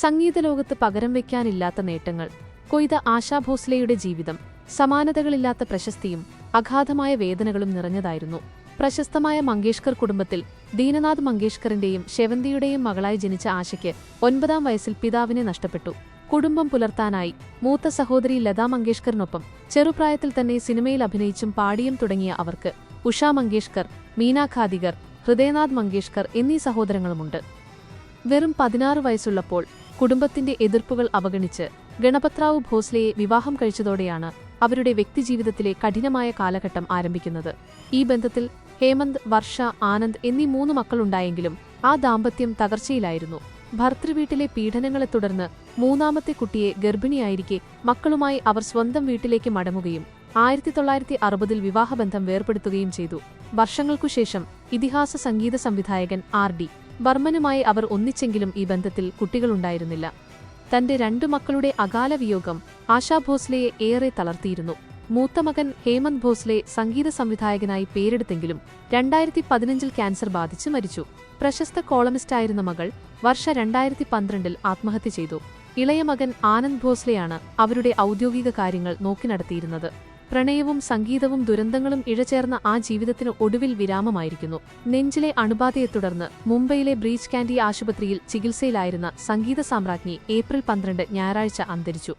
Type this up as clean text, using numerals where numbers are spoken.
സംഗീതലോകത്ത് പകരം വയ്ക്കാനില്ലാത്ത നേട്ടങ്ങൾ കൊയ്ത ആശാ ഭോസ്ലെയുടെ ജീവിതം സമാനതകളില്ലാത്ത പ്രശസ്തിയും അഗാധമായ വേദനകളും നിറഞ്ഞതായിരുന്നു. പ്രശസ്തമായ മങ്കേഷ്കർ കുടുംബത്തിൽ ദീനനാഥ് മങ്കേഷ്കറിന്റെയും ശെവന്തിയുടെയും മകളായി ജനിച്ച ആശയ്ക്ക് 9-ാം വയസ്സിൽ പിതാവിനെ നഷ്ടപ്പെട്ടു. കുടുംബം പുലർത്താനായി മൂത്ത സഹോദരി ലതാ മങ്കേഷ്കറിനൊപ്പം ചെറുപ്രായത്തിൽ തന്നെ സിനിമയിൽ അഭിനയിച്ചും പാടിയും തുടങ്ങിയ അവർക്ക് ഉഷാ മങ്കേഷ്കർ, മീനാ ഖാദികർ, ഹൃദയനാഥ് മങ്കേഷ്കർ എന്നീ സഹോദരങ്ങളുമുണ്ട്. വെറും 16 വയസ്സുള്ളപ്പോൾ കുടുംബത്തിന്റെ എതിർപ്പുകൾ അവഗണിച്ച് ഗണപത്റാവു ഭോസ്ലെയെ വിവാഹം കഴിച്ചതോടെയാണ് അവരുടെ വ്യക്തിജീവിതത്തിലെ കഠിനമായ കാലഘട്ടം ആരംഭിക്കുന്നത്. ഈ ബന്ധത്തിൽ ഹേമന്ത്, വർഷ, ആനന്ദ് എന്നീ 3 മക്കളുണ്ടായെങ്കിലും ആ ദാമ്പത്യം തകർച്ചയിലായിരുന്നു. ഭർതൃവീട്ടിലെ പീഡനങ്ങളെ തുടർന്ന് 3ാമത്തെ കുട്ടിയെ ഗർഭിണിയായിരിക്കെ മക്കളുമായി അവർ സ്വന്തം വീട്ടിലേക്ക് മടങ്ങുകയും 1960-ൽ വിവാഹബന്ധം വേർപെടുത്തുകയും ചെയ്തു. വർഷങ്ങൾക്കുശേഷം ഇതിഹാസ സംഗീത സംവിധായകൻ R.D. ബർമനുമായി അവർ ഒന്നിച്ചെങ്കിലും ഈ ബന്ധത്തിൽ കുട്ടികളുണ്ടായിരുന്നില്ല. തന്റെ 2 മക്കളുടെ അകാല വിയോഗം ആശാ ഭോസ്ലെയെ ഏറെ തളർത്തിയിരുന്നു. മൂത്ത മകൻ ഹേമന്ത് ഭോസ്ലെ സംഗീത സംവിധായകനായി പേരെടുത്തെങ്കിലും 2015-ൽ ക്യാൻസർ ബാധിച്ച് മരിച്ചു. പ്രശസ്ത കോളമിസ്റ്റായിരുന്ന മകൾ വർഷ 2012-ൽ ആത്മഹത്യ ചെയ്തു. ഇളയ മകൻ ആനന്ദ് ഭോസ്ലെയാണ് അവരുടെ ഔദ്യോഗിക കാര്യങ്ങൾ നോക്കി നടത്തിയിരുന്നത്. പ്രണയവും സംഗീതവും ദുരന്തങ്ങളും ഇഴചേർന്ന ആ ജീവിതത്തിന് ഒടുവിൽ വിരാമമായിരിക്കുന്നു. നെഞ്ചിലെ അണുബാധയെ തുടർന്ന് മുംബൈയിലെ ബ്രീച്ച് കാൻഡി ആശുപത്രിയിൽ ചികിത്സയിലായിരുന്ന സംഗീത സാമ്രാജ്ഞി ഏപ്രിൽ 12 ഞായറാഴ്ച അന്തരിച്ചു.